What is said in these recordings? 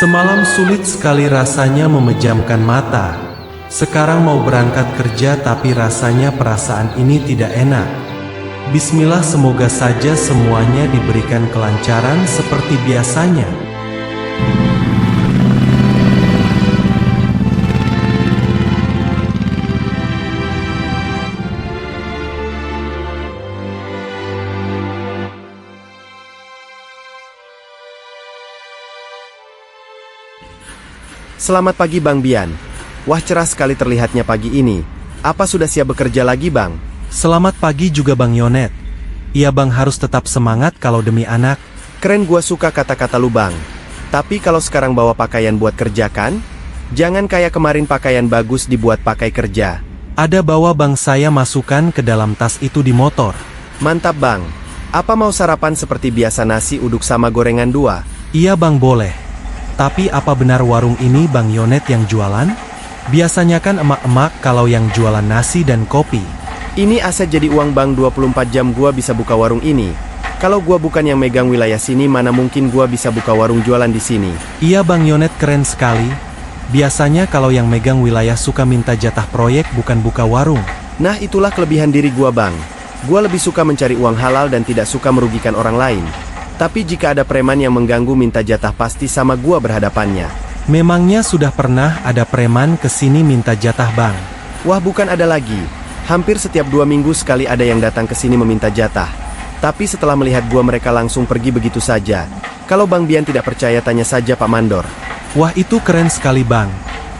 Semalam sulit sekali rasanya memejamkan mata. Sekarang mau berangkat kerja tapi rasanya perasaan ini tidak enak. Bismillah, semoga saja semuanya diberikan kelancaran seperti biasanya. Selamat pagi Bang Bian. Wah, cerah sekali terlihatnya pagi ini. Apa sudah siap bekerja lagi Bang? Selamat pagi juga Bang Yonet. Iya Bang, harus tetap semangat kalau demi anak. Keren, gua suka kata-kata lu Bang. Tapi kalau sekarang bawa pakaian buat kerja kan? Jangan kayak kemarin pakaian bagus dibuat pakai kerja. Ada bawa Bang, saya masukkan ke dalam tas itu di motor. Mantap Bang. Apa mau sarapan seperti biasa, nasi uduk sama gorengan 2? Iya Bang, boleh. Tapi apa benar warung ini Bang Yonet yang jualan? Biasanya kan emak-emak kalau yang jualan nasi dan kopi. Ini aset jadi uang Bang, 24 jam gua bisa buka warung ini. Kalau gua bukan yang megang wilayah sini, mana mungkin gua bisa buka warung jualan di sini. Iya Bang Yonet, keren sekali. Biasanya kalau yang megang wilayah suka minta jatah proyek, bukan buka warung. Nah, itulah kelebihan diri gua Bang. Gua lebih suka mencari uang halal dan tidak suka merugikan orang lain. Tapi jika ada preman yang mengganggu minta jatah, pasti sama gua berhadapannya. Memangnya sudah pernah ada preman kesini minta jatah Bang? Wah, bukan ada lagi. Hampir setiap 2 minggu sekali ada yang datang ke sini meminta jatah. Tapi setelah melihat gua, mereka langsung pergi begitu saja. Kalau Bang Bian tidak percaya, tanya saja Pak Mandor. Wah, itu keren sekali Bang.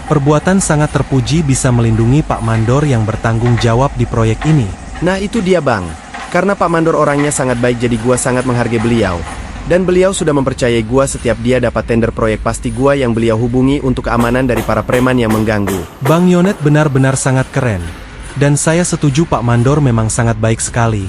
Perbuatan sangat terpuji bisa melindungi Pak Mandor yang bertanggung jawab di proyek ini. Nah, itu dia Bang. Karena Pak Mandor orangnya sangat baik, jadi gua sangat menghargai beliau. Dan beliau sudah mempercayai gua, setiap dia dapat tender proyek pasti gua yang beliau hubungi untuk keamanan dari para preman yang mengganggu. Bang Yonet benar-benar sangat keren. Dan saya setuju, Pak Mandor memang sangat baik sekali.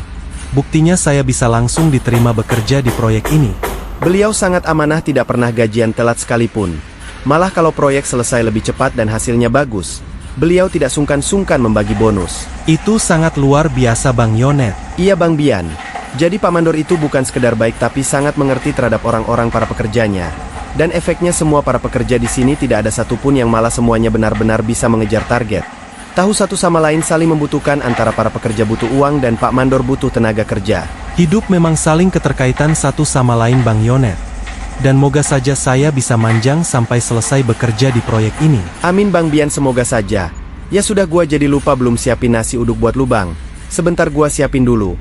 Buktinya saya bisa langsung diterima bekerja di proyek ini. Beliau sangat amanah, tidak pernah gajian telat sekalipun. Malah kalau proyek selesai lebih cepat dan hasilnya bagus, beliau tidak sungkan-sungkan membagi bonus. Itu sangat luar biasa Bang Yonet. Iya Bang Bian. Jadi Pak Mandor itu bukan sekedar baik, tapi sangat mengerti terhadap orang-orang para pekerjanya. Dan efeknya semua para pekerja di sini tidak ada satupun yang malah, semuanya benar-benar bisa mengejar target. Tahu satu sama lain saling membutuhkan, antara para pekerja butuh uang dan Pak Mandor butuh tenaga kerja. Hidup memang saling keterkaitan satu sama lain Bang Yonet. Dan moga saja saya bisa manjang sampai selesai bekerja di proyek ini. Amin Bang Bian, semoga saja. Ya sudah, gua jadi lupa belum siapin nasi uduk buat lu Bang. Sebentar gua siapin dulu.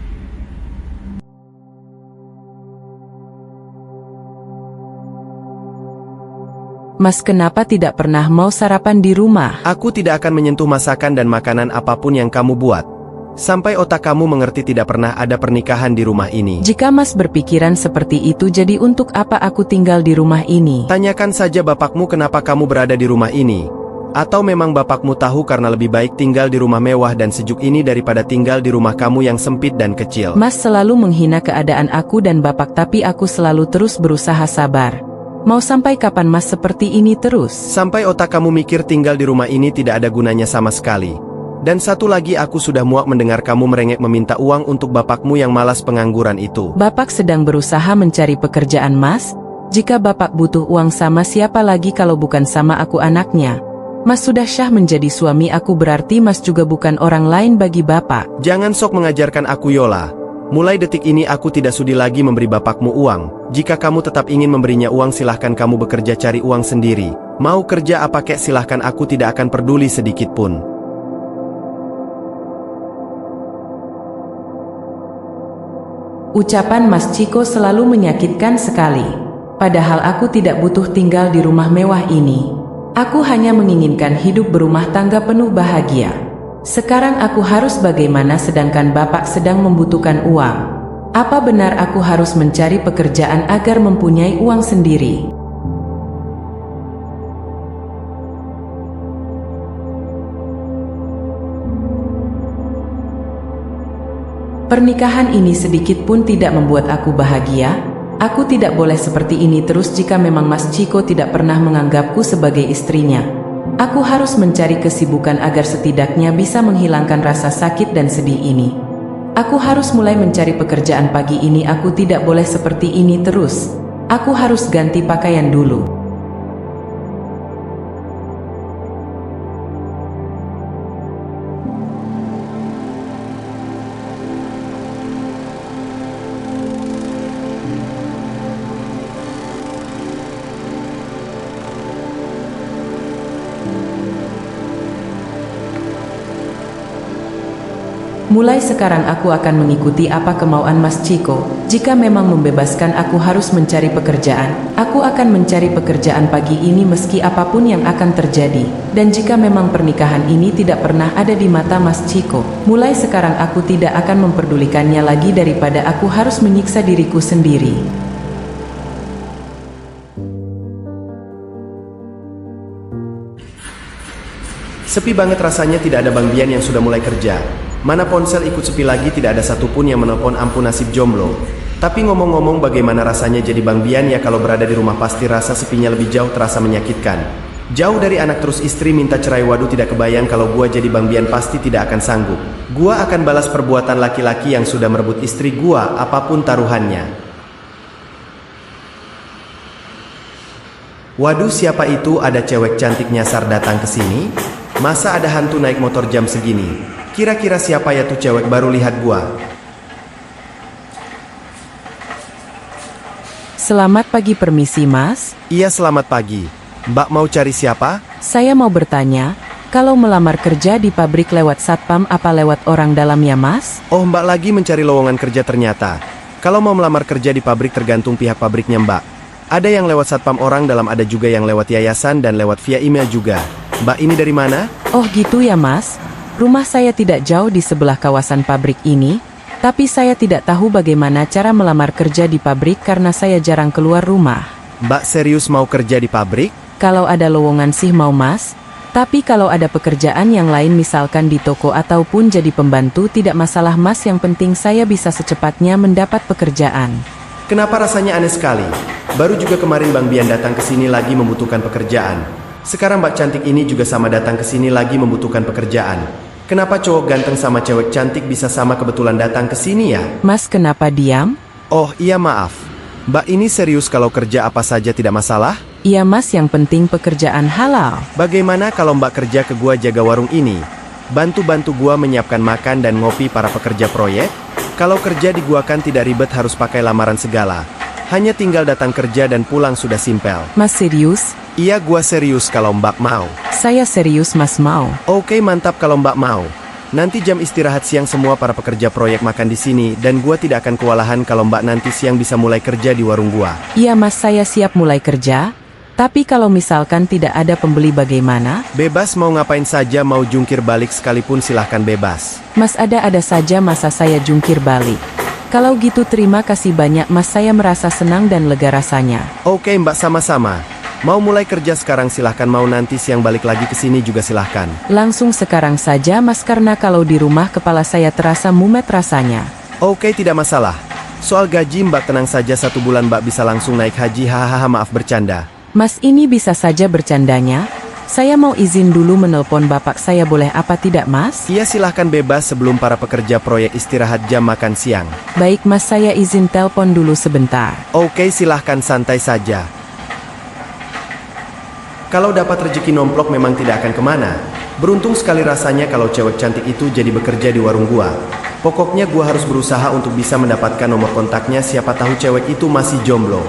Mas, kenapa tidak pernah mau sarapan di rumah? Aku tidak akan menyentuh masakan dan makanan apapun yang kamu buat. Sampai otak kamu mengerti tidak pernah ada pernikahan di rumah ini. Jika Mas berpikiran seperti itu, jadi untuk apa aku tinggal di rumah ini? Tanyakan saja bapakmu kenapa kamu berada di rumah ini. Atau memang bapakmu tahu karena lebih baik tinggal di rumah mewah dan sejuk ini daripada tinggal di rumah kamu yang sempit dan kecil. Mas selalu menghina keadaan aku dan bapak, tapi aku selalu terus berusaha sabar. Mau sampai kapan Mas seperti ini terus? Sampai otak kamu mikir tinggal di rumah ini tidak ada gunanya sama sekali. Dan satu lagi, aku sudah muak mendengar kamu merengek meminta uang untuk bapakmu yang malas pengangguran itu. Bapak sedang berusaha mencari pekerjaan Mas. Jika bapak butuh uang, sama siapa lagi kalau bukan sama aku, anaknya? Mas sudah syah menjadi suami aku, berarti Mas juga bukan orang lain bagi bapak. Jangan sok mengajarkan aku Yola. Mulai detik ini aku tidak sudi lagi memberi bapakmu uang. Jika kamu tetap ingin memberinya uang, silahkan kamu bekerja cari uang sendiri. Mau kerja apa kek silahkan, aku tidak akan peduli sedikit pun. Ucapan Mas Ciko selalu menyakitkan sekali. Padahal aku tidak butuh tinggal di rumah mewah ini. Aku hanya menginginkan hidup berumah tangga penuh bahagia. Sekarang aku harus bagaimana sedangkan bapak sedang membutuhkan uang? Apa benar aku harus mencari pekerjaan agar mempunyai uang sendiri? Pernikahan ini sedikit pun tidak membuat aku bahagia. Aku tidak boleh seperti ini terus. Jika memang Mas Ciko tidak pernah menganggapku sebagai istrinya, aku harus mencari kesibukan agar setidaknya bisa menghilangkan rasa sakit dan sedih ini. Aku harus mulai mencari pekerjaan pagi ini. Aku tidak boleh seperti ini terus. Aku harus ganti pakaian dulu. Mulai sekarang aku akan mengikuti apa kemauan Mas Ciko. Jika memang membebaskan aku harus mencari pekerjaan, aku akan mencari pekerjaan pagi ini meski apapun yang akan terjadi. Dan jika memang pernikahan ini tidak pernah ada di mata Mas Ciko, mulai sekarang aku tidak akan memperdulikannya lagi daripada aku harus menyiksa diriku sendiri. Sepi banget rasanya tidak ada Bang Bian yang sudah mulai kerja. Mana ponsel ikut sepi lagi, tidak ada satupun yang menelpon ampun nasib jomblo. Tapi ngomong-ngomong, bagaimana rasanya jadi Bang Bian ya? Kalau berada di rumah pasti rasa sepinya lebih jauh terasa menyakitkan. Jauh dari anak terus istri minta cerai, waduh tidak kebayang kalau gua jadi Bang Bian pasti tidak akan sanggup. Gua akan balas perbuatan laki-laki yang sudah merebut istri gua apapun taruhannya. Waduh, siapa itu? Ada cewek cantik nyasar datang ke sini? Masa ada hantu naik motor jam segini? Kira-kira siapa ya tuh cewek? Baru lihat gua. Selamat pagi, permisi Mas. Iya, selamat pagi. Mbak mau cari siapa? Saya mau bertanya, kalau melamar kerja di pabrik lewat satpam apa lewat orang dalam ya Mas? Oh, Mbak lagi mencari lowongan kerja ternyata. Kalau mau melamar kerja di pabrik tergantung pihak pabriknya Mbak. Ada yang lewat satpam orang dalam, ada juga yang lewat yayasan dan lewat via email juga. Mbak ini dari mana? Oh gitu ya Mas. Rumah saya tidak jauh di sebelah kawasan pabrik ini, tapi saya tidak tahu bagaimana cara melamar kerja di pabrik karena saya jarang keluar rumah. Mbak serius mau kerja di pabrik? Kalau ada lowongan sih mau Mas, tapi kalau ada pekerjaan yang lain misalkan di toko ataupun jadi pembantu tidak masalah Mas, yang penting saya bisa secepatnya mendapat pekerjaan. Kenapa rasanya aneh sekali? Baru juga kemarin Bang Bian datang ke sini lagi membutuhkan pekerjaan. Sekarang Mbak cantik ini juga sama datang ke sini lagi membutuhkan pekerjaan. Kenapa cowok ganteng sama cewek cantik bisa sama kebetulan datang ke sini ya? Mas kenapa diam? Oh iya, maaf. Mbak ini serius kalau kerja apa saja tidak masalah? Iya Mas, yang penting pekerjaan halal. Bagaimana kalau Mbak kerja ke gua jaga warung ini? Bantu-bantu gua menyiapkan makan dan ngopi para pekerja proyek? Kalau kerja di gua kan tidak ribet harus pakai lamaran segala. Hanya tinggal datang kerja dan pulang sudah simpel. Mas serius? Iya, gua serius kalau Mbak mau. Saya serius Mas mau. Oke, mantap kalau Mbak mau. Nanti jam istirahat siang semua para pekerja proyek makan di sini dan gua tidak akan kewalahan kalau Mbak nanti siang bisa mulai kerja di warung gua. Iya Mas, saya siap mulai kerja. Tapi kalau misalkan tidak ada pembeli bagaimana? Bebas, mau ngapain saja, mau jungkir balik sekalipun silahkan bebas. Mas ada saja, masa saya jungkir balik. Kalau gitu terima kasih banyak Mas, saya merasa senang dan lega rasanya. Oke Mbak, sama-sama. Mau mulai kerja sekarang silahkan, mau nanti siang balik lagi ke sini juga silahkan. Langsung sekarang saja Mas, karena kalau di rumah kepala saya terasa mumet rasanya. Oke, tidak masalah. Soal gaji Mbak tenang saja, 1 bulan Mbak bisa langsung naik haji. Hahaha, maaf bercanda. Mas ini bisa saja bercandanya. Saya mau izin dulu menelpon bapak saya, boleh apa tidak Mas? Iya, silahkan bebas sebelum para pekerja proyek istirahat jam makan siang. Baik Mas, saya izin telepon dulu sebentar. Oke, silahkan santai saja. Kalau dapat rezeki nomplok memang tidak akan kemana. Beruntung sekali rasanya kalau cewek cantik itu jadi bekerja di warung gua. Pokoknya gua harus berusaha untuk bisa mendapatkan nomor kontaknya, siapa tahu cewek itu masih jomblo.